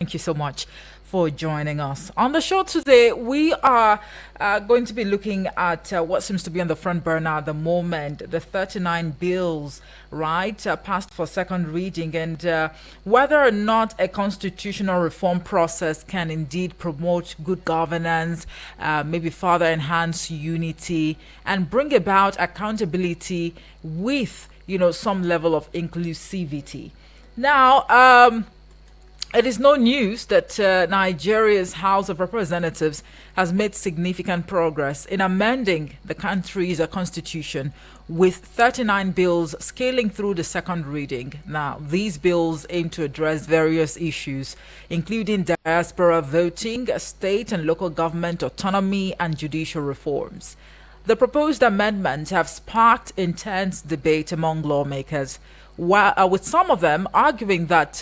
Thank you so much for joining us. On the show today, we are going to be looking at what seems to be on the front burner at the moment, the 39 bills, right, passed for second reading, and whether or not a constitutional reform process can indeed promote good governance, maybe further enhance unity, and bring about accountability with, some level of inclusivity. Now, it is no news that Nigeria's House of Representatives has made significant progress in amending the country's constitution with 39 bills scaling through the second reading. Now, these bills aim to address various issues, including diaspora voting, state and local government autonomy, and judicial reforms. The proposed amendments have sparked intense debate among lawmakers, with some of them arguing that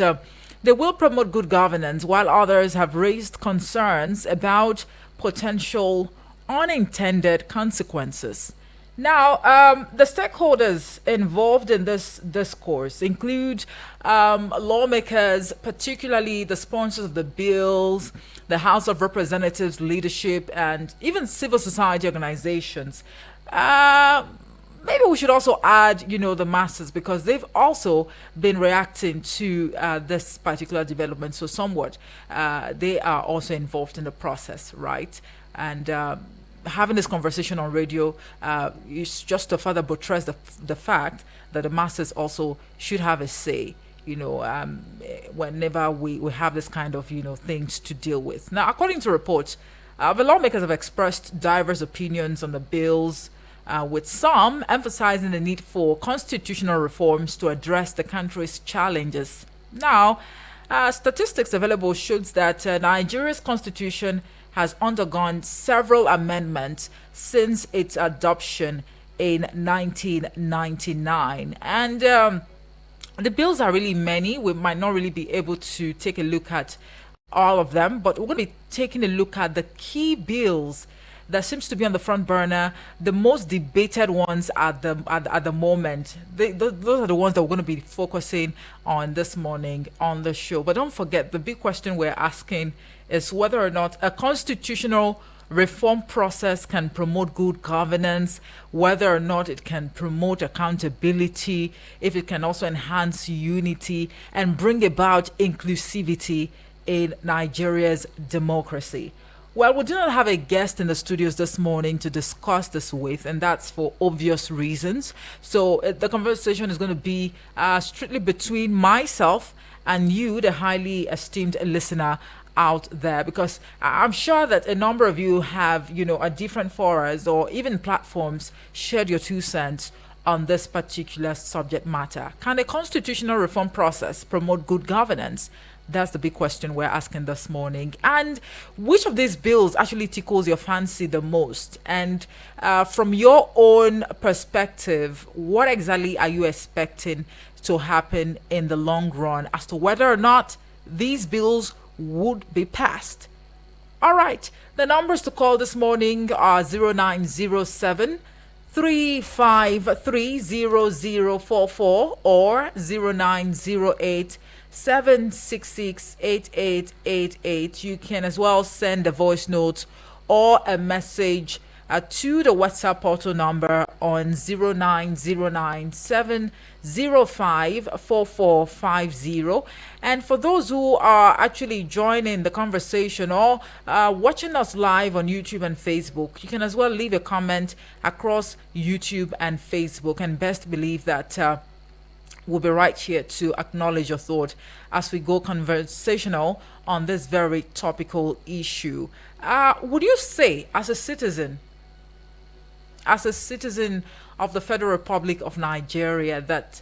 they will promote good governance, while others have raised concerns about potential unintended consequences. Now, the stakeholders involved in this discourse include lawmakers, particularly the sponsors of the bills, the House of Representatives leadership, and even civil society organizations. Maybe we should also add, the masses, because they've also been reacting to this particular development. So somewhat, they are also involved in the process, right? And having this conversation on radio is just to further buttress the fact that the masses also should have a say, whenever we have this kind of, things to deal with. Now, according to reports, the lawmakers have expressed diverse opinions on the bills, with some emphasizing the need for constitutional reforms to address the country's challenges. Now, statistics available shows that Nigeria's constitution has undergone several amendments since its adoption in 1999. And the bills are really many. We might not really be able to take a look at all of them, but we're going to be taking a look at the key bills that seems to be on the front burner, the most debated ones at the moment. Those are the ones that we're going to be focusing on this morning on the show. But don't forget, the big question we're asking is whether or not a constitutional reform process can promote good governance, whether or not it can promote accountability, if it can also enhance unity and bring about inclusivity in Nigeria's democracy. Well, we do not have a guest in the studios this morning to discuss this with, and that's for obvious reasons. So the conversation is going to be strictly between myself and you, the highly esteemed listener out there, because I'm sure that a number of you have, at different forums or even platforms, shared your 2 cents on this particular subject matter. Can a constitutional reform process promote good governance? That's the big question we're asking this morning. And which of these bills actually tickles your fancy the most? And from your own perspective, what exactly are you expecting to happen in the long run as to whether or not these bills would be passed? All right. The numbers to call this morning are 0907 353 or 0908 766 8888. You can as well send a voice note or a message to the WhatsApp portal number on 0909 And for those who are actually joining the conversation or watching us live on YouTube and Facebook, you can as well leave a comment across YouTube and Facebook. And best believe that we'll be right here to acknowledge your thought as we go conversational on this very topical issue. Would you say, as a citizen of the Federal Republic of Nigeria, that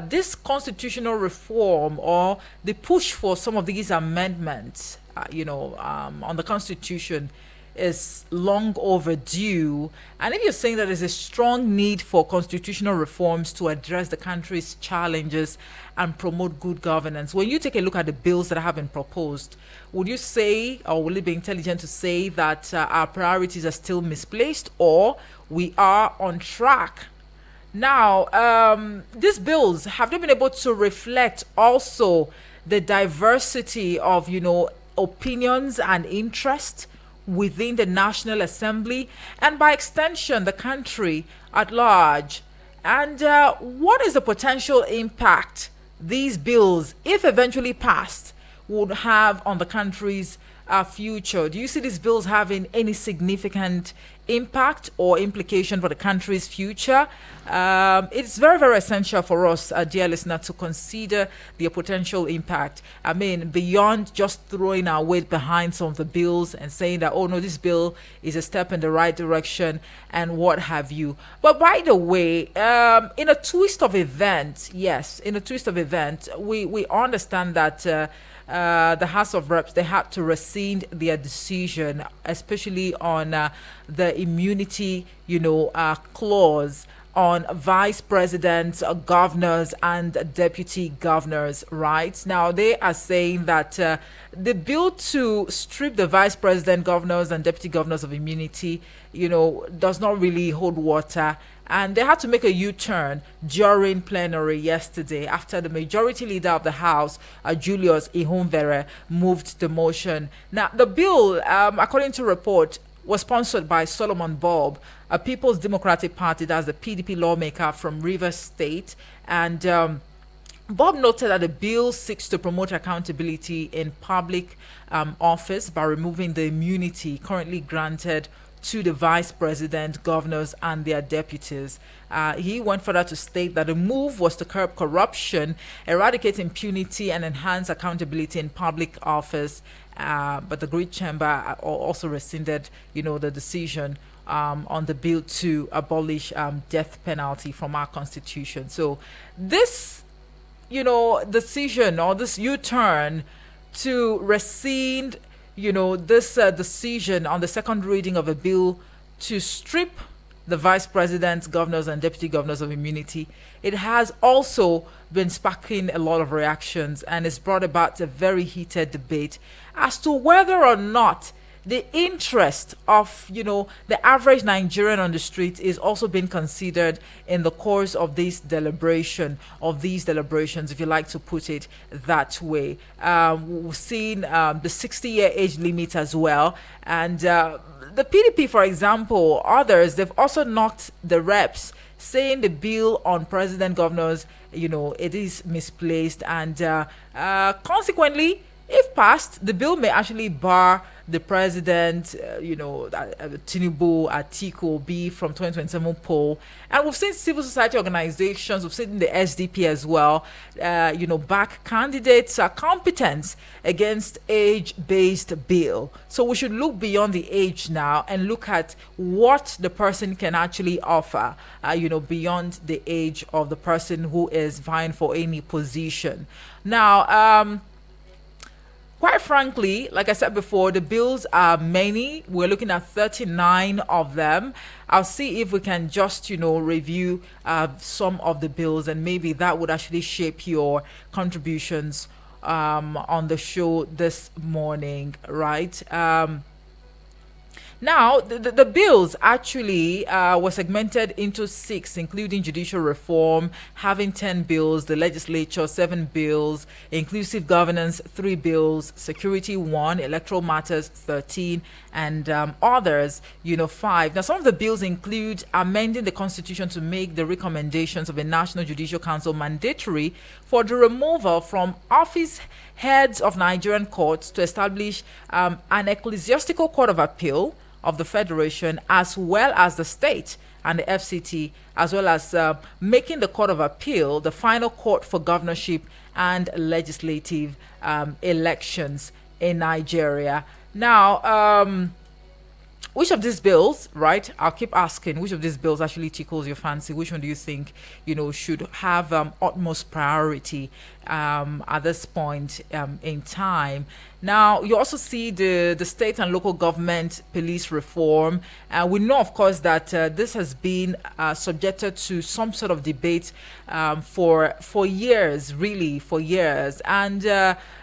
this constitutional reform or the push for some of these amendments, on the Constitution is long overdue? And if you're saying that there's a strong need for constitutional reforms to address the country's challenges and promote good governance, when you take a look at the bills that have been proposed, would you say, or will it be intelligent to say that our priorities are still misplaced, or we are on track? Now, these bills, have they been able to reflect also the diversity of, opinions and interest within the National Assembly and by extension the country at large. And what is the potential impact these bills, if eventually passed, would have on the country's future? Do you see these bills having any significant impact or implication for the country's future? It's very, very essential for us, dear listener, to consider the potential impact. I mean, beyond just throwing our weight behind some of the bills and saying that, oh no, this bill is a step in the right direction and what have you. But by the way, in a twist of event, yes, in a twist of event, we understand that the House of Reps, they had to rescind their decision, especially on the immunity, clause on vice presidents, governors, and deputy governors, right? Now, they are saying that the bill to strip the vice president, governors, and deputy governors of immunity, does not really hold water. And they had to make a U-turn during plenary yesterday after the majority leader of the House, Julius Ihonvere, moved the motion. Now, the bill, according to report, was sponsored by Solomon Bob, a People's Democratic Party, that's the PDP lawmaker from Rivers State. And Bob noted that the bill seeks to promote accountability in public office by removing the immunity currently granted to the vice president, governors, and their deputies. He went further to state that the move was to curb corruption, eradicate impunity, and enhance accountability in public office. But the Great Chamber also rescinded, the decision on the bill to abolish death penalty from our constitution. So this, decision or this U-turn to rescind this decision on the second reading of a bill to strip the vice president, governors, and deputy governors of immunity, it has also been sparking a lot of reactions, and it's brought about a very heated debate as to whether or not the interest of, the average Nigerian on the street is also being considered in the course of these deliberations, if you like to put it that way. We've seen the 60-year age limit as well. And the PDP, for example, others, they've also knocked the reps, saying the bill on president governors, it is misplaced. And consequently, if passed, the bill may actually bar the president, Tinubu, Atiku, be from 2027 poll. And we've seen civil society organizations, we've seen the SDP as well, back candidates' competence against age-based bill. So we should look beyond the age now and look at what the person can actually offer, beyond the age of the person who is vying for any position. Now, quite frankly, like I said before, the bills are many. We're looking at 39 of them. I'll see if we can just, review some of the bills, and maybe that would actually shape your contributions on the show this morning, right? Now, the bills actually were segmented into 6, including judicial reform, having 10 bills, the legislature, 7 bills, inclusive governance, 3 bills, security, 1, electoral matters, 13, and others, 5. Now, some of the bills include amending the constitution to make the recommendations of a National Judicial Council mandatory for the removal from office heads of Nigerian courts to establish an ecclesiastical court of appeal of the Federation, as well as the state and the FCT, as well as making the Court of Appeal the final court for governorship and legislative elections in Nigeria. Now, which of these bills, right? I'll keep asking, which of these bills actually tickles your fancy? Which one do you think, should have utmost priority at this point in time? Now, you also see the state and local government police reform. We know, of course, that this has been subjected to some sort of debate for years, really, for years. And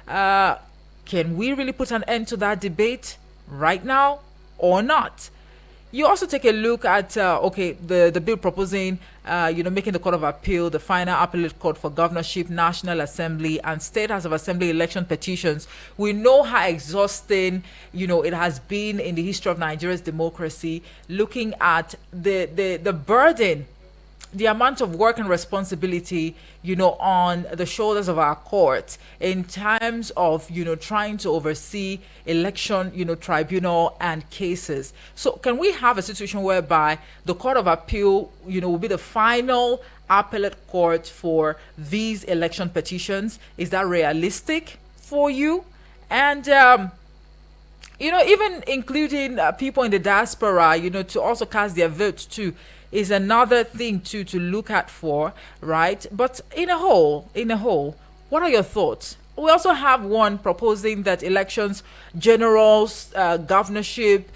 can we really put an end to that debate right now or not? You also take a look at the bill proposing making the Court of Appeal the final appellate court for governorship, National Assembly, and State House of Assembly election petitions. We know how exhausting it has been in the history of Nigeria's democracy. Looking at the burden, the amount of work and responsibility, on the shoulders of our court in terms of, trying to oversee election, tribunal and cases. So can we have a situation whereby the Court of Appeal, will be the final appellate court for these election petitions? Is that realistic for you? And, even including people in the diaspora, to also cast their votes too, is another thing to look at for, right? But in a whole, what are your thoughts? We also have one proposing that elections, generals, governorship,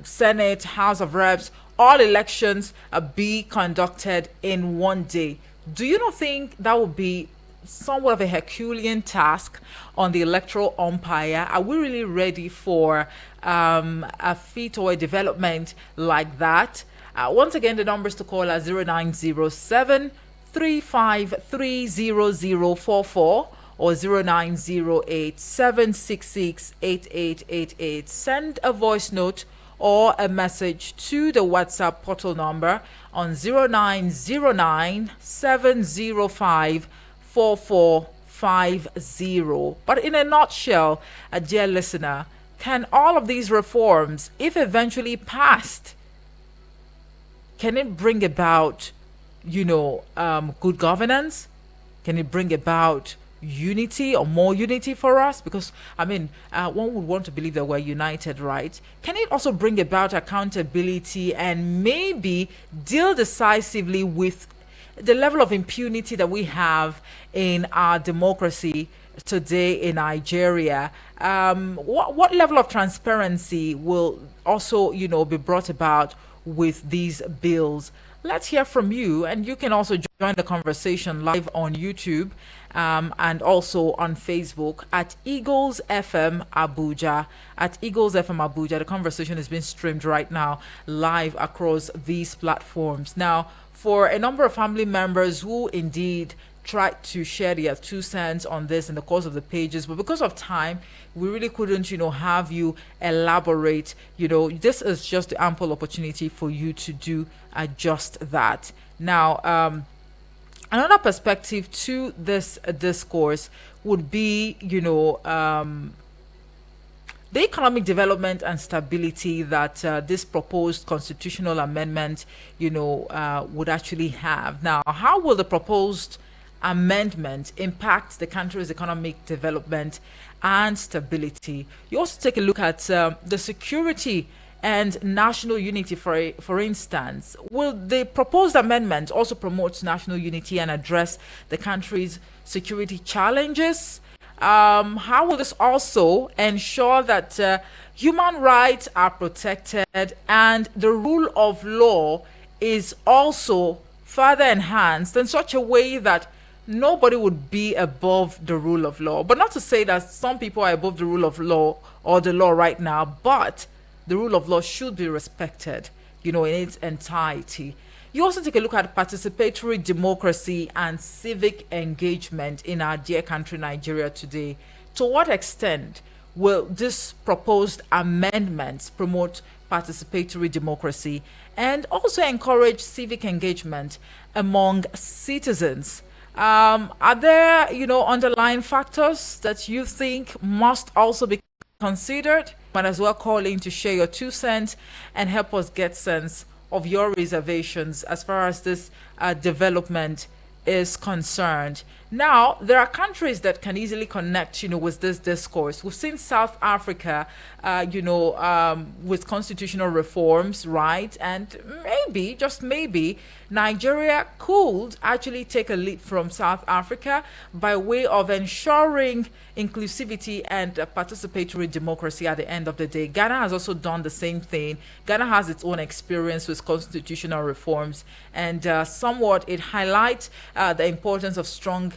Senate, House of Reps, all elections be conducted in one day. Do you not think that would be somewhat of a Herculean task on the electoral umpire? Are we really ready for a feat or a development like that? Once again, the numbers to call are 0907 353 or 0908 766 8888. Send a voice note or a message to the WhatsApp portal number on 0909 705 4450. But in a nutshell, a dear listener, can all of these reforms, if eventually passed, can it bring about, good governance? Can it bring about unity or more unity for us? Because, one would want to believe that we're united, right? Can it also bring about accountability and maybe deal decisively with the level of impunity that we have in our democracy today in Nigeria? What level of transparency will also, be brought about with these bills? Let's hear from you, and you can also join the conversation live on YouTube and also on Facebook at Eagles FM Abuja. At Eagles FM Abuja, the conversation is being streamed right now live across these platforms. Now, for a number of family members who indeed tried to share their 2 cents on this in the course of the pages, but because of time, we really couldn't, have you elaborate. This is just the ample opportunity for you to do just that. Now, another perspective to this discourse would be, the economic development and stability that this proposed constitutional amendment, would actually have. Now, how will the proposed amendment impact the country's economic development and stability? You also take a look at the security and national unity. For instance, will the proposed amendment also promote national unity and address the country's security challenges? How will this also ensure that human rights are protected and the rule of law is also further enhanced in such a way that nobody would be above the rule of law? But not to say that some people are above the rule of law or the law right now, but the rule of law should be respected, in its entirety. You also take a look at participatory democracy and civic engagement in our dear country, Nigeria, today. To what extent will this proposed amendments promote participatory democracy and also encourage civic engagement among citizens? Are there, underlying factors that you think must also be considered? Might as well call in to share your 2 cents and help us get sense of your reservations as far as this development is concerned. Now, there are countries that can easily connect, with this discourse. We've seen South Africa, with constitutional reforms, right? And maybe, just maybe, Nigeria could actually take a lead from South Africa by way of ensuring inclusivity and participatory democracy at the end of the day. Ghana has also done the same thing. Ghana has its own experience with constitutional reforms, and somewhat it highlights the importance of strong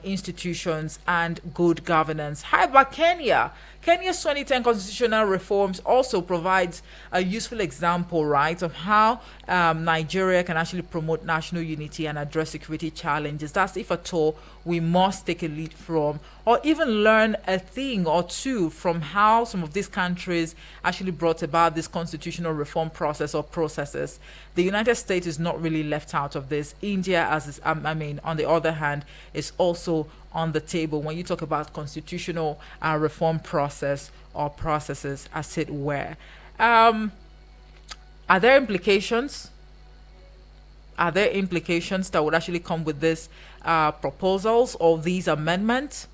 institutions and good governance. How about Kenya? Kenya's 2010 constitutional reforms also provides a useful example, right, of how Nigeria can actually promote national unity and address security challenges. That's if at all we must take a lead from, or even learn a thing or two from how some of these countries actually brought about this constitutional reform process or processes. The United States is not really left out of this. India, on the other hand, is also on the table when you talk about constitutional reform process or processes, as it were. Are there implications? Are there implications that would actually come with these proposals or these amendments?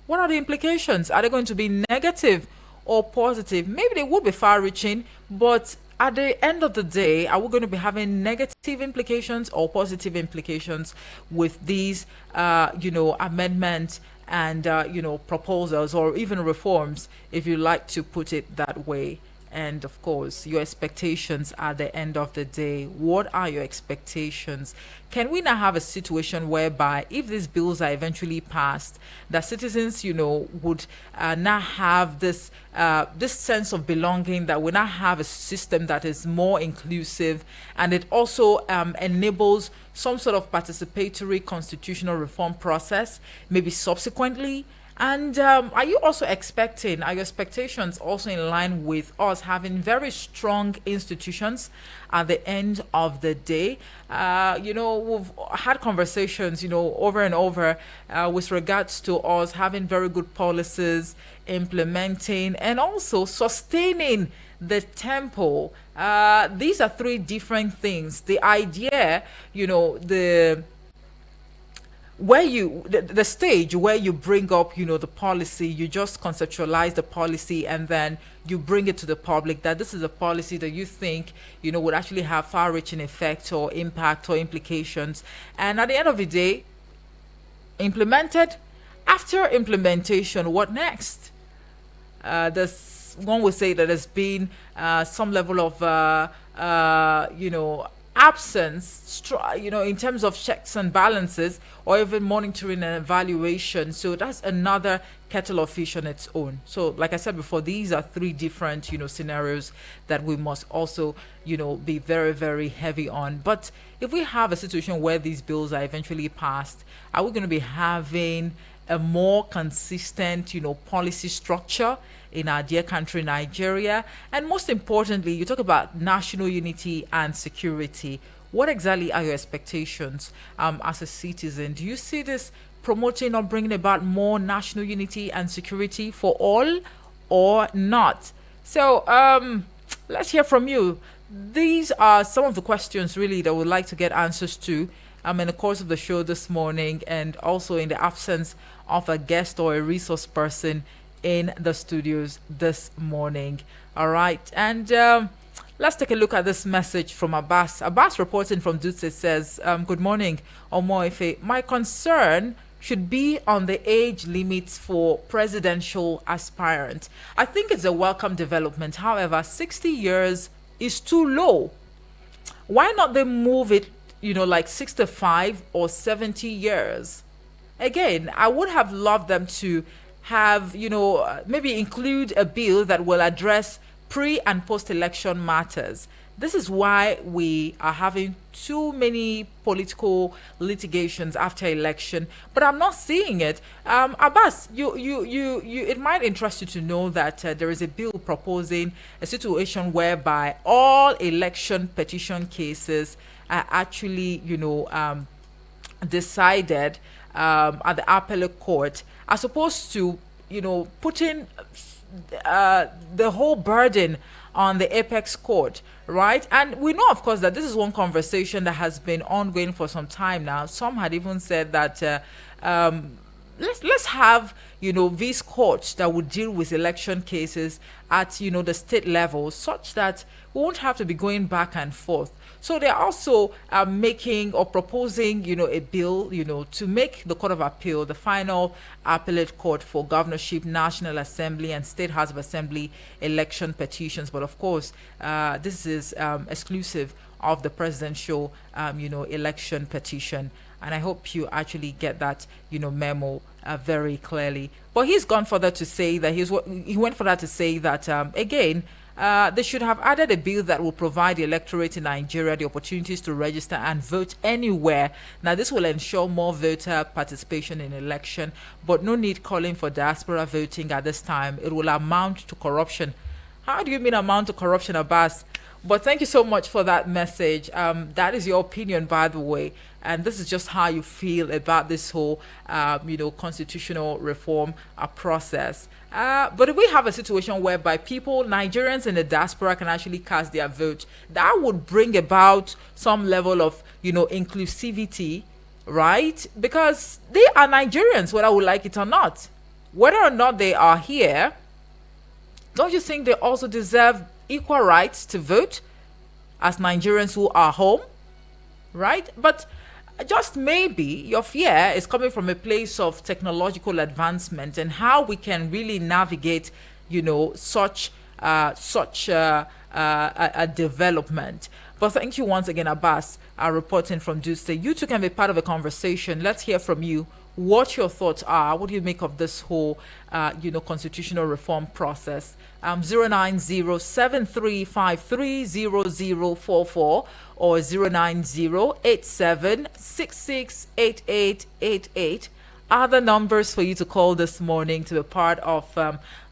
What are the implications? Are they going to be negative or positive? Maybe they would be far-reaching, but at the end of the day, are we going to be having negative implications or positive implications with these, amendments and, proposals or even reforms, if you like to put it that way? And of course, your expectations at the end of the day. What are your expectations? Can we now have a situation whereby, if these bills are eventually passed, that citizens, would now have this sense of belonging, that we now have a system that is more inclusive, and it also enables some sort of participatory constitutional reform process, maybe subsequently? And are your expectations also in line with us having very strong institutions at the end of the day? We've had conversations, over and over with regards to us having very good policies, implementing and also sustaining the tempo. These are three different things. The idea, the stage where you bring up the policy, you just conceptualize the policy and then you bring it to the public that this is a policy that you think would actually have far-reaching effects or impact or implications, and at the end of the day, implemented. After implementation, what next? There's one would say that there's been some level of absence, in terms of checks and balances, or even monitoring and evaluation. So that's another kettle of fish on its own. So, like I said before, these are three different, scenarios that we must also, be very, very heavy on. But if we have a situation where these bills are eventually passed, are we going to be having a more consistent, policy structure in our dear country, Nigeria? And most importantly, you talk about national unity and security. What exactly are your expectations as a citizen? Do you see this promoting or bringing about more national unity and security for all or not? So let's hear from you. These are some of the questions really that we'd like to get answers to in the course of the show this morning, and also in the absence of a guest or a resource person in the studios this morning. All right, and let's take a look at this message from Abbas. Abbas, reporting from Dutse, says, good morning, Omoife. My concern should be on the age limits for presidential aspirants. I think it's a welcome development. However, 60 years is too low. Why not they move it, like 65 or 70 years? Again, I would have loved them to have, maybe include a bill that will address pre and post-election matters. This is why we are having too many political litigations after election, but I'm not seeing it. Abbas, it might interest you to know that there is a bill proposing a situation whereby all election petition cases are actually, decided at the appellate court, as opposed to, putting the whole burden on the apex court, right? And we know, of course, that this is one conversation that has been ongoing for some time now. Some had even said that let's have these courts that would deal with election cases at the state level, such that we won't have to be going back and forth. So they're also making or proposing a bill to make the Court of Appeal the final appellate court for governorship, National Assembly and State House of Assembly election petitions. But of course, this is exclusive of the presidential election petition. And I hope you actually get that memo very clearly. But he's gone further to say that he went further to say that again. They should have added a bill that will provide the electorate in Nigeria the opportunities to register and vote anywhere. Now, this will ensure more voter participation in election, but no need calling for diaspora voting at this time. It will amount to corruption. How do you mean amount to corruption, Abbas? But thank you so much for that message. That is your opinion, by the way, and this is just how you feel about this whole, constitutional reform process. But if we have a situation whereby people, Nigerians in the diaspora, can actually cast their vote, that would bring about some level of, inclusivity, right? Because they are Nigerians, whether we like it or not. Whether or not they are here, don't you think they also deserve equal rights to vote as Nigerians who are home, right? But just maybe your fear is coming from a place of technological advancement and how we can really navigate, such a development. But thank you once again, Abbas, reporting from Tuesday. You too can be part of a conversation. Let's hear from you. What your thoughts are. What do you make of this whole, constitutional reform process? 09073530044 or 09087668888 are the numbers for you to call this morning to be part of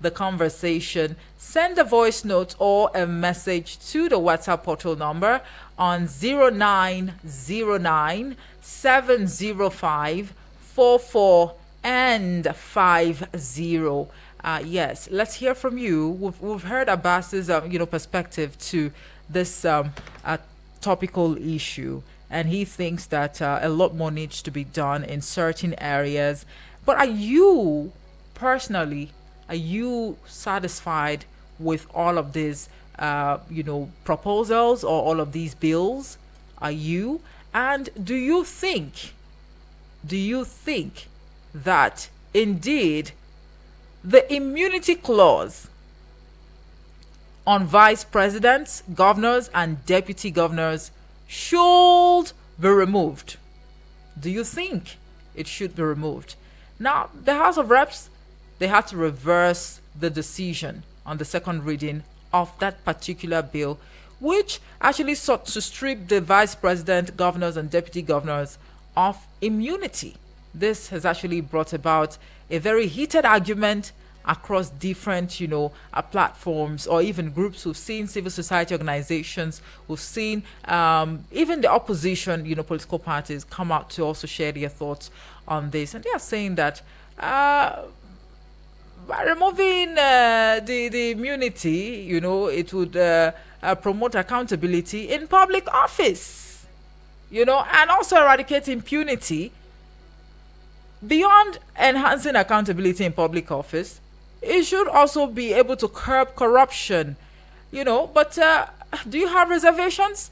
the conversation. Send a voice note or a message to the WhatsApp portal number on 0909 and 50. Yes, let's hear from you. We've heard Abbas's perspective to this topical issue, and he thinks that a lot more needs to be done in certain areas. But are you personally satisfied with all of these proposals or all of these bills? Are you? And do you think that indeed the immunity clause on vice presidents, governors, and deputy governors should be removed? Do you think it should be removed? Now, the House of Reps, they had to reverse the decision on the second reading of that particular bill, which actually sought to strip the vice president, governors, and deputy governors of immunity. This has actually brought about a very heated argument across different, platforms or even groups. We've seen civil society organizations, we've seen even the opposition, political parties come out to also share their thoughts on this. And they are saying that by removing the immunity, it would promote accountability in public office, and also eradicate impunity. Beyond enhancing accountability in public office, it should also be able to curb corruption, But do you have reservations?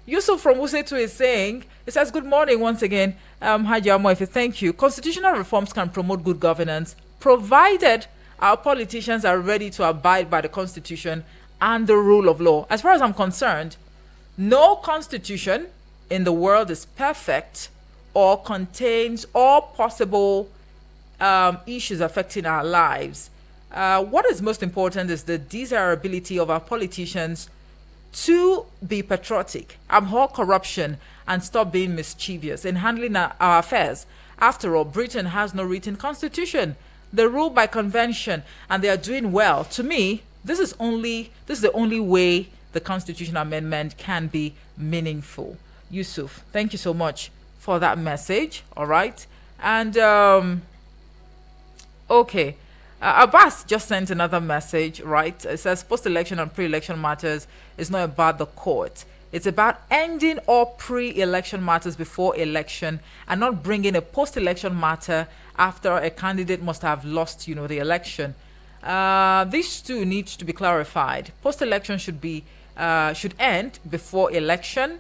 Yusuf from Wusetu is saying, it says, good morning once again. Haji Amoefe, thank you. Constitutional reforms can promote good governance, provided our politicians are ready to abide by the Constitution and the rule of law. As far as I'm concerned, no constitution in the world is perfect or contains all possible issues affecting our lives. What is most important is the desirability of our politicians to be patriotic, abhor corruption, and stop being mischievous in handling our affairs. After all, Britain has no written constitution. They rule by convention, and they are doing well. To me, this is the only way the constitutional amendment can be meaningful. Yusuf, thank you so much for that message. All right. And okay, Abbas just sent another message, right? It says post-election and pre-election matters is not about the court. It's about ending all pre-election matters before election and not bringing a post-election matter after a candidate must have lost, the election. These two need to be clarified. Post-election should end before election.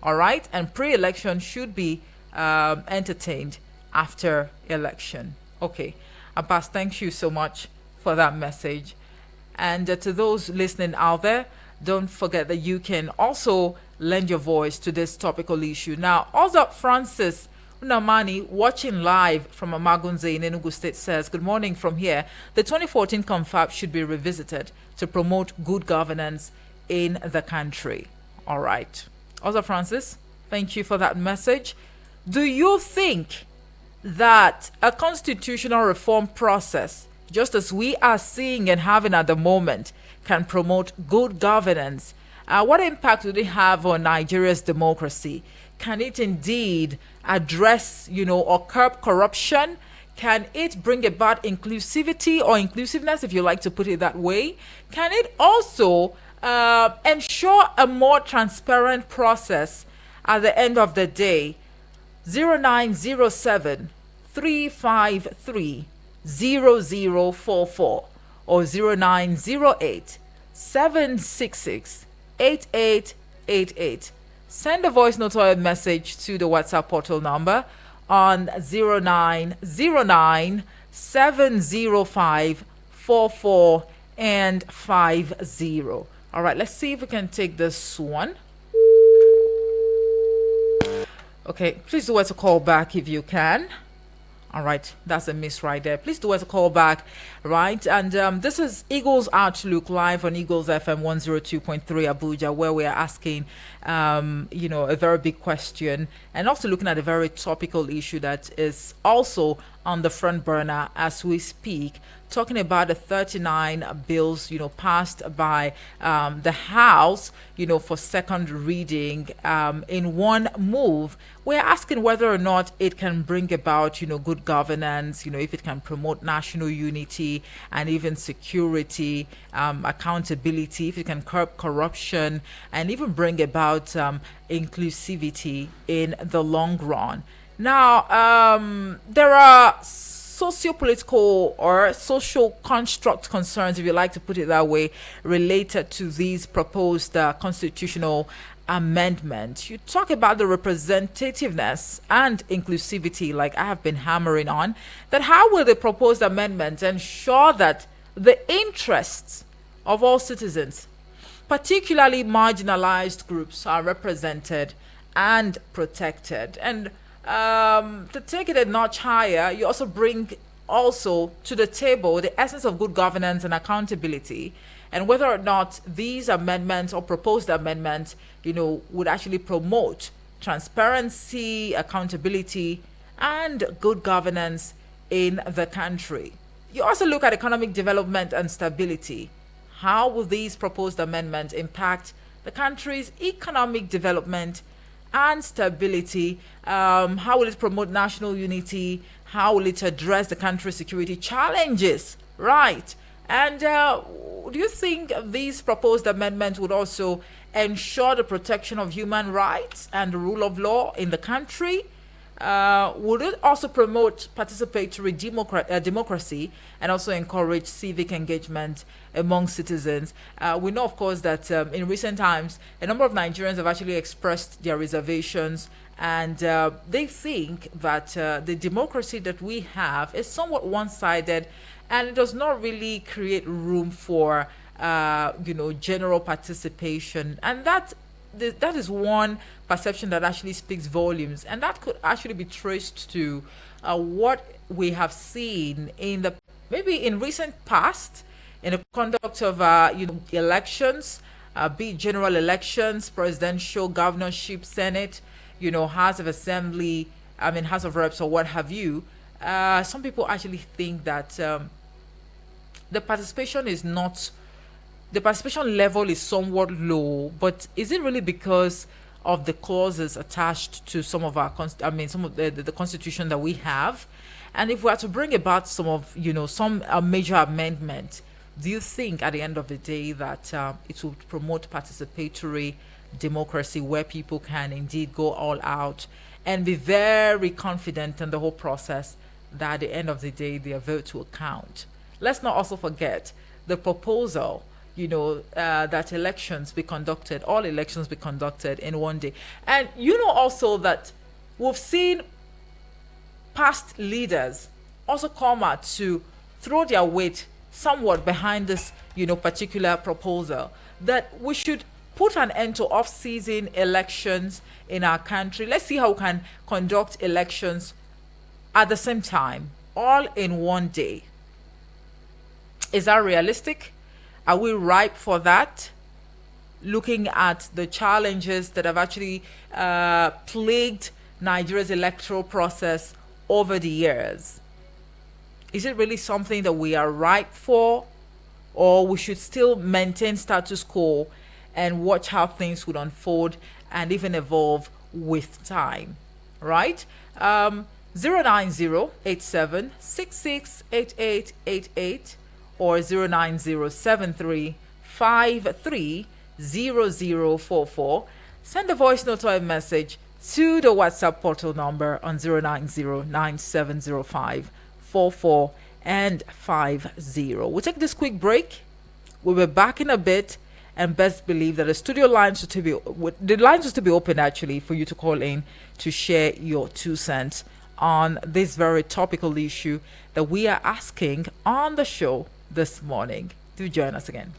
All right, and pre-election should be entertained after election. Okay, Abbas, thank you so much for that message. And to those listening out there, don't forget that you can also lend your voice to this topical issue. Now, also Francis Unamani, watching live from Amagunze in Enugu State, says, good morning from here. The 2014 confab should be revisited to promote good governance in the country. All right. Also, Francis, thank you for that message. Do you think that a constitutional reform process, just as we are seeing and having at the moment, can promote good governance? What impact would it have on Nigeria's democracy? Can it indeed address, or curb corruption? Can it bring about inclusivity or inclusiveness, if you like to put it that way? Can it also ensure a more transparent process at the end of the day? 0907 353 0044 or 0908 766 8888. Send a voice note or a message to the WhatsApp portal number on 0909 705 44 and 50. All right, let's see if we can take this one. Okay, please do us a call back if you can. All right, that's a miss right there. Please do us a call back, right? And this is Eagles Outlook live on Eagles FM 102.3 Abuja, where we are asking, a very big question and also looking at a very topical issue that is also on the front burner as we speak, talking about the 39 bills, passed by the House, for second reading in one move. We're asking whether or not it can bring about, good governance, if it can promote national unity and even security, accountability, if it can curb corruption and even bring about inclusivity in the long run. Now, there are socio-political or social construct concerns, if you like to put it that way, related to these proposed constitutional amendments. You talk about the representativeness and inclusivity, like I have been hammering on, that how will the proposed amendments ensure that the interests of all citizens, particularly marginalized groups, are represented and protected? And to take it a notch higher, you also bring to the table the essence of good governance and accountability, and whether or not these amendments or proposed amendments, would actually promote transparency, accountability, and good governance in the country. You also look at economic development and stability. How will these proposed amendments impact the country's economic development and stability? How will it promote national unity? How will it address the country's security challenges? Right. And do you think these proposed amendments would also ensure the protection of human rights and the rule of law in the country? Would it also promote participatory democracy and also encourage civic engagement among citizens? We know, of course, that in recent times, a number of Nigerians have actually expressed their reservations, and they think that the democracy that we have is somewhat one-sided, and it does not really create room for, general participation. And that is one perception that actually speaks volumes, and that could actually be traced to what we have seen maybe in recent past in the conduct of elections, be it general elections, presidential, governorship, Senate, House of Assembly, House of Reps, or what have you. Some people actually think that the participation level is somewhat low, but is it really because of the clauses attached to some of the constitution that we have? And if we are to bring about some major amendment, do you think at the end of the day that it will promote participatory democracy, where people can indeed go all out and be very confident in the whole process, that at the end of the day their vote will count? Let's not also forget the proposal, that all elections be conducted in one day. And also that we've seen past leaders also come out to throw their weight somewhat behind this, particular proposal, that we should put an end to off-season elections in our country. Let's see how we can conduct elections at the same time, all in one day. Is that realistic? Are we ripe for that? Looking at the challenges that have actually plagued Nigeria's electoral process over the years. Is it really something that we are ripe for, or we should still maintain status quo and watch how things would unfold and even evolve with time, right? 09087668888 or 09073530044. Send a voice note or a message to the WhatsApp portal number on 090970544 and 50. We'll take this quick break. We'll be back in a bit, and best believe that the studio lines are to be open actually for you to call in to share your 2 cents on this very topical issue that we are asking on the show this morning. Do join us again.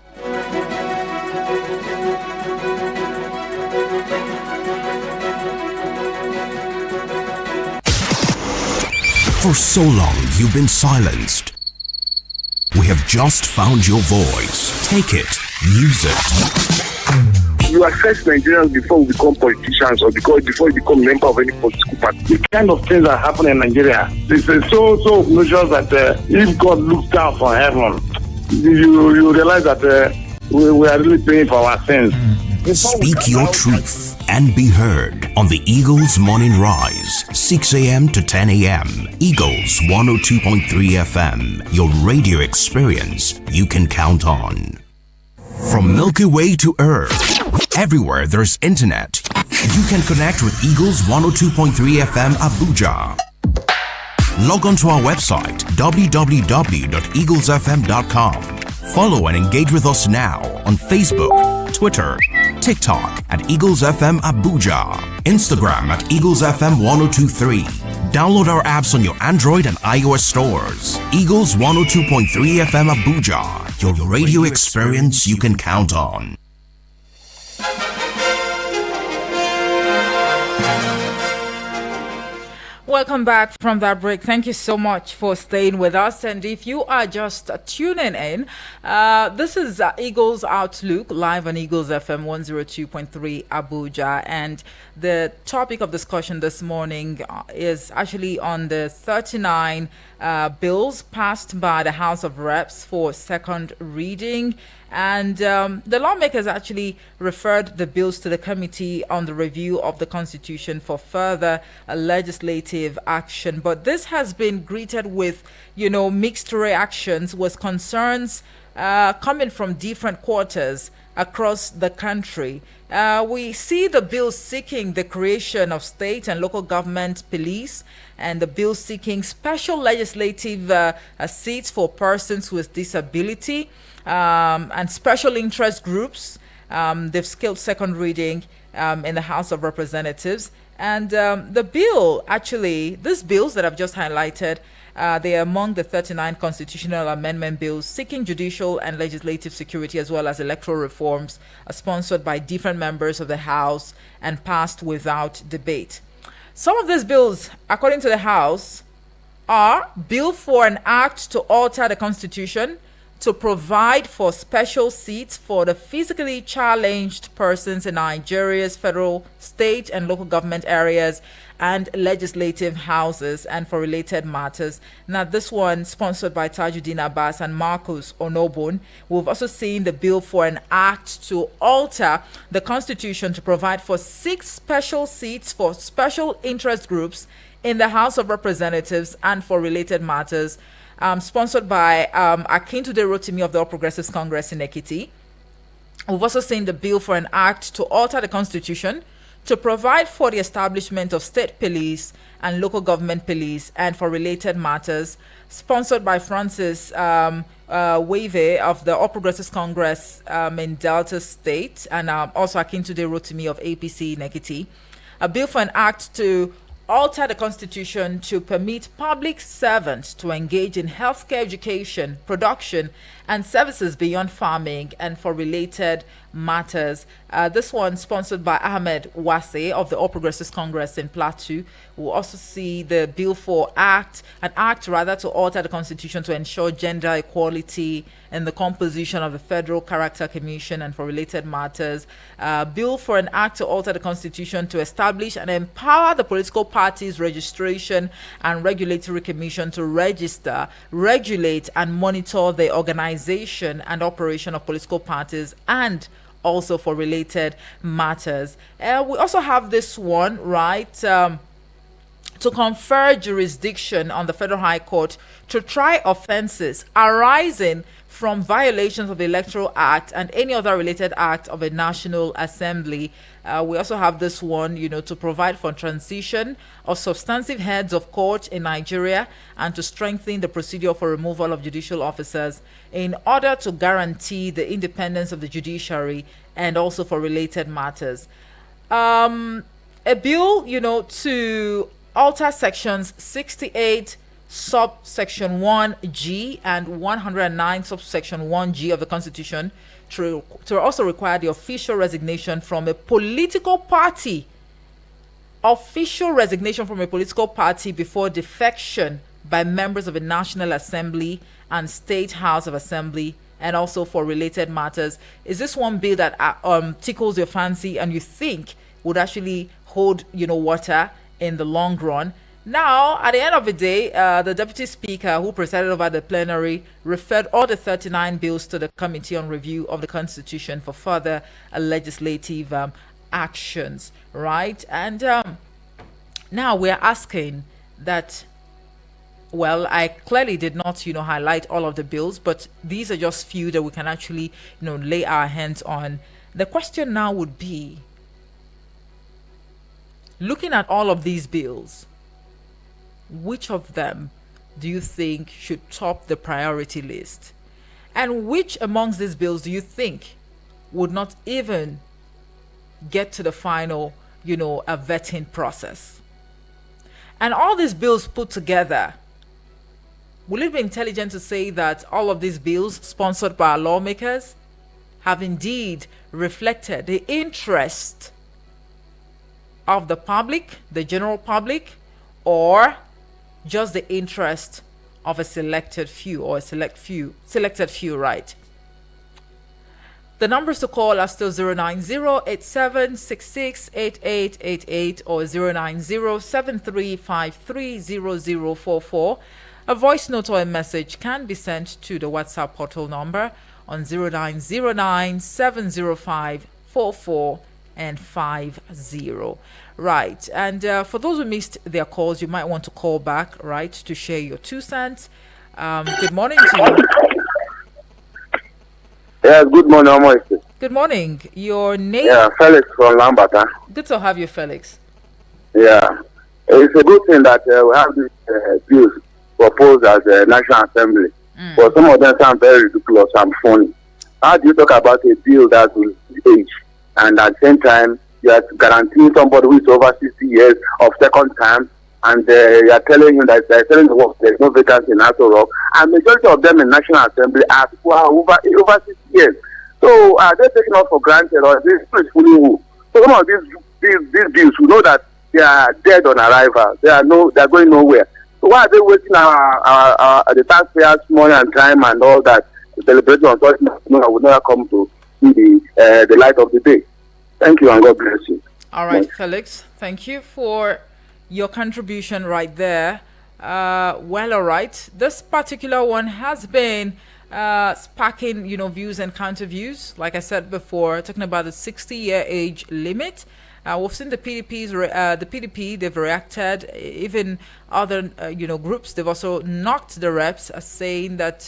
For so long, you've been silenced. We have just found your voice. Take it. Use it. You assess Nigerians before we become politicians or before you become a member of any political party. The kind of things that happen in Nigeria, this is so obnoxious that if God looks down from heaven, you realize that we are really paying for our sins. Speak your truth and be heard on the Eagles Morning Rise, 6 a.m. to 10 a.m. Eagles 102.3 FM, your radio experience you can count on. From Milky Way to Earth, everywhere there's internet, you can connect with Eagles 102.3 FM Abuja. Log on to our website, www.eaglesfm.com. Follow and engage with us now on Facebook, Twitter, TikTok at Eagles FM Abuja, Instagram at Eagles FM 1023. Download our apps on your Android and iOS stores. Eagles 102.3 FM Abuja, your radio experience you can count on. Welcome back from that break. Thank you so much for staying with us. And if you are just tuning in, this is Eagles Outlook live on Eagles FM 102.3 Abuja. And the topic of discussion this morning is actually on the 39 bills passed by the House of Reps for second reading. And the lawmakers actually referred the bills to the Committee on the Review of the Constitution for further legislative action. But this has been greeted with, mixed reactions, with concerns coming from different quarters across the country. We see the bill seeking the creation of state and local government police, and the bill seeking special legislative seats for persons with disability. And special interest groups. They've scaled second reading in the House of Representatives. And the bill, these bills that I've just highlighted, they are among the 39 constitutional amendment bills seeking judicial and legislative security as well as electoral reforms, sponsored by different members of the House and passed without debate. Some of these bills, according to the House, are Bill for an Act to alter the Constitution to provide for special seats for the physically challenged persons in Nigeria's federal, state, and local government areas and legislative houses, and for related matters. Now, this one sponsored by Tajuddin Abbas and Marcus Onobun. We've also seen the bill for an act to alter the Constitution to provide for 6 special seats for special interest groups in the House of Representatives and for related matters. Sponsored by Akintunde Rotimi of the All Progressives Congress in Ekiti. We've also seen the bill for an act to alter the Constitution to provide for the establishment of state police and local government police and for related matters, sponsored by Francis Wave of the All Progressives Congress in Delta State, and also Akintunde Rotimi of APC in Ekiti. A bill for an act to alter the Constitution to permit public servants to engage in healthcare education, production, and services beyond farming and for related matters. This one sponsored by Ahmed Wase of the All Progressives Congress in Plateau. We'll also see the bill for an act rather to alter the constitution to ensure gender equality in the composition of the Federal Character Commission and for related matters. Bill for an act to alter the constitution to establish and empower the political parties registration and regulatory commission to register, regulate and monitor the organization and operation of political parties and also for related matters. We also have this one, right? To confer jurisdiction on the Federal High Court to try offenses arising from violations of the Electoral Act and any other related act of a National Assembly. We also have this one, to provide for transition of substantive heads of court in Nigeria and to strengthen the procedure for removal of judicial officers in order to guarantee the independence of the judiciary and also for related matters. A bill, to alter sections 68 subsection 1G and 109 subsection 1G of the Constitution to also require the official resignation from a political party. Official resignation from a political party before defection by members of a National Assembly and State House of Assembly and also for related matters. Is this one bill that tickles your fancy and you think would actually hold, water in the long run? Now, at the end of the day, the Deputy Speaker who presided over the plenary referred all the 39 bills to the Committee on Review of the Constitution for further legislative actions, right? And now we're asking that, well, I clearly did not, highlight all of the bills, but these are just few that we can actually, lay our hands on. The question now would be, looking at all of these bills, which of them do you think should top the priority list? And which amongst these bills do you think would not even get to the final, a vetting process? And all these bills put together, will it be intelligent to say that all of these bills sponsored by our lawmakers have indeed reflected the interest of the public, the general public, or just the interest of a selected few or selected few, right? The numbers to call are still 090-8766-8888 or 090-7353-0044. A voice note or a message can be sent to the WhatsApp portal number on 0909-705-44 and 50. Right. And for those who missed their calls, you might want to call back, right, to share your 2 cents. Good morning to you. Yeah, good morning, Omoise. Good morning. Your name? Yeah, Felix from Lambata. Good to have you, Felix. Yeah. It's a good thing that we have these bills proposed as a National Assembly. But some of them sound very ridiculous and funny. How do you talk about a bill that will age and at the same time you are guaranteeing somebody who is over 60 years of second time, and you are telling him that they're telling the work there's no vacancy in Aso Rock, and majority of them in National Assembly are people who are over 60 years. So are they taking us for granted, or this is fully who? So some of these bills, we know that they are dead on arrival. They are going nowhere. So why are they wasting the taxpayers' money and time and all that? The deliberation on such matter would never come to see the light of the day. Thank you and God bless you. All right, Felix. Thank you for your contribution right there. Well, all right. This particular one has been sparking, views and counter views. Like I said before, talking about the 60-year age limit. We've seen the PDP, they've reacted. Even other, groups, they've also knocked the reps, saying that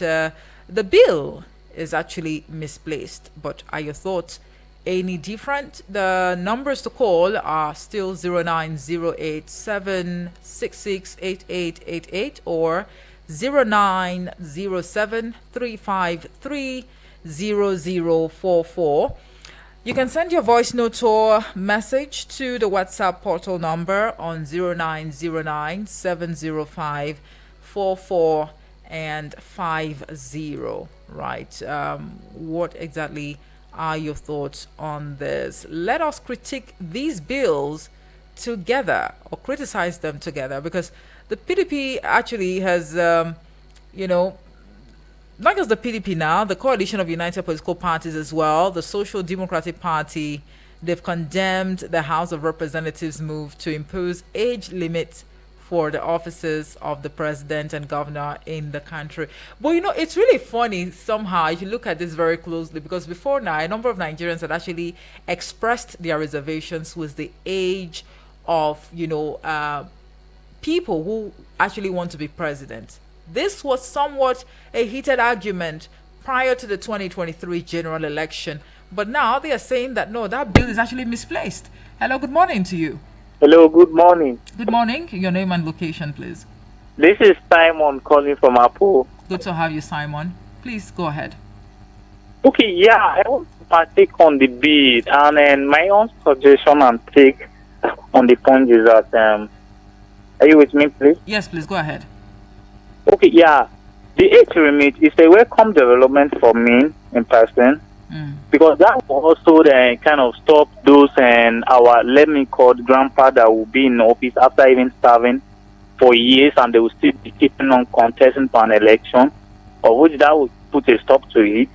the bill is actually misplaced. But are your thoughts any different? The numbers to call are still 09087668888 or 09073530044. You can send your voice note or message to the WhatsApp portal number on 0909-705-44 and 50. right? What exactly are your thoughts on this? Let us critique these bills together or criticize them together, because the PDP actually has, you know, not just the PDP now, the coalition of united political parties as well, the Social Democratic Party, they've condemned the House of Representatives' move to impose age limits for the offices of the president and governor in the country. But it's really funny somehow if you look at this very closely, because before now, a number of Nigerians had actually expressed their reservations with the age of, people who actually want to be president. This was somewhat a heated argument prior to the 2023 general election. But now they are saying that no, that bill is actually misplaced. Hello, good morning to you. Hello, good morning. Good morning. Your name and location, please. This is Simon calling from Apple. Good to have you, Simon. Please go ahead. Okay, yeah, I want to partake on the bid, and my own suggestion and take on the point is that, are you with me, please? Yes, please go ahead. Okay, yeah, the age limit is a welcome development for me in person. Because that will also kind of stop those and our, let me call it, grandpa that will be in office after even serving for years and they will still be keeping on contesting for an election, of which that will put a stop to it.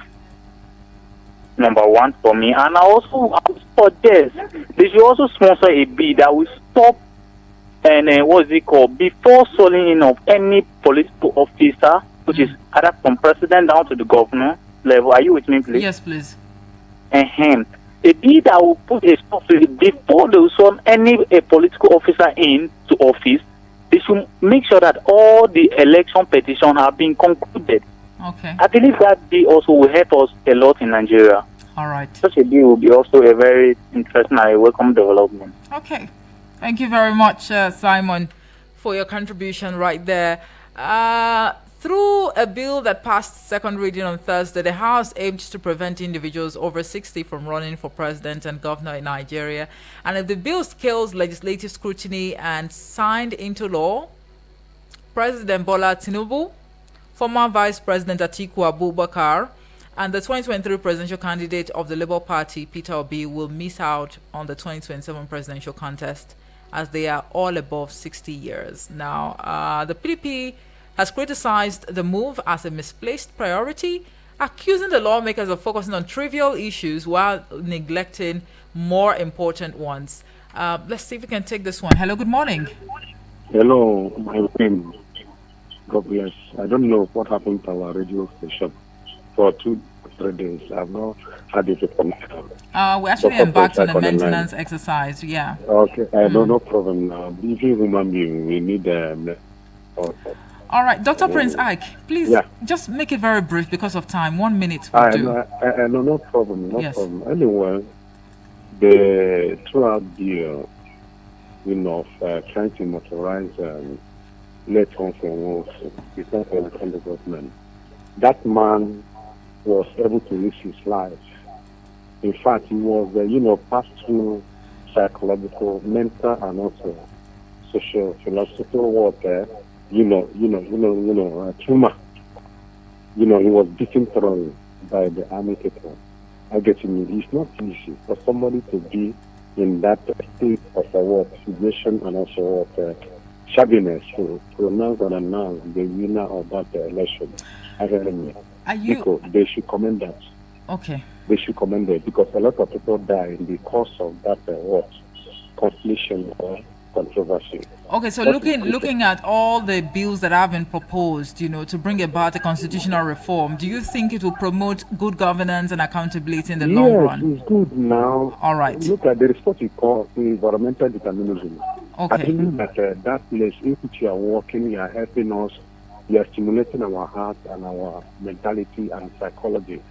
Number one for me. And I would suggest they should also sponsor a bill that will stop and what's it called, before swearing in of any political officer, which is either from president down to the governor level. Are you with me, please? Yes, please. A bill that will put a stop to it before they will sworn any political officer in to office. They should make sure that all the election petitions have been concluded. Okay. I believe that bill also will help us a lot in Nigeria. All right. Such a bill will be also a very interesting and a welcome development. Okay. Thank you very much, Simon, for your contribution right there. Through a bill that passed second reading on Thursday, the House aimed to prevent individuals over 60 from running for president and governor in Nigeria. And if the bill scales legislative scrutiny and signed into law, President Bola Tinubu, former Vice President Atiku Abubakar, and the 2023 presidential candidate of the Labour Party, Peter Obi, will miss out on the 2027 presidential contest as they are all above 60 years. Now, the PDP has criticized the move as a misplaced priority, accusing the lawmakers of focusing on trivial issues while neglecting more important ones. Let's see if we can take this one. Hello, good morning. Hello, my friend. God bless. I don't know what happened to our radio station for 2-3 days. I've not had it. We actually embarked on a maintenance exercise. Yeah. Okay. No problem now. If you human being, we need All right, Dr. Prince Ike, please just make it very brief because of time. 1 minute will do. No problem. No Yes. problem. Anyway, throughout the trying to motorize late home from work, before the government, that man was able to risk his life. In fact, he was, passed through psychological, mental, and also social, philosophical warfare. Trauma. He was beaten thoroughly by the army people. I get you. It's not easy for somebody to be in that state of situation and also shabbiness to pronounce and announce the winner of that election. They should commend that. Okay. They should commend it because a lot of people die in the course of that completion or controversy. Okay, so looking at all the bills that have been proposed, to bring about a constitutional reform, do you think it will promote good governance and accountability in the long run? Yes, it's good now. All right. Look at the what we call environmental determinism. Okay. I think that place in which you are working, you are helping us, you are stimulating our heart and our mentality and psychology.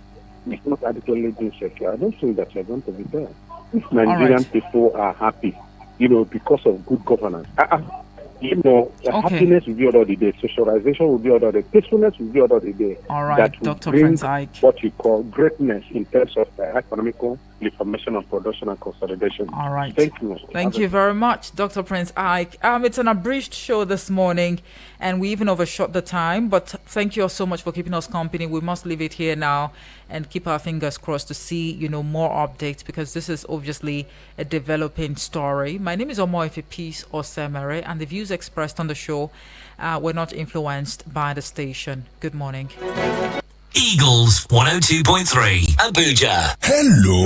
It's not adequately being secure. I don't think that you're going to be there. If Nigerian people are happy, because of good governance. Happiness will be all the day, socialization will be all the day, peacefulness will be all the day. All right, Dr. Prince Ike. What we call greatness in terms of economical information on production and consolidation. All right. Thank you. Thank you very much, Dr. Prince Ike. It's an abridged show this morning, and we even overshot the time, but thank you all so much for keeping us company. We must leave it here now and keep our fingers crossed to see, more updates, because this is obviously a developing story. My name is Omoife Peace Osemere, and the views expressed on the show were not influenced by the station. Good morning. Eagles 102.3 Abuja. Hello.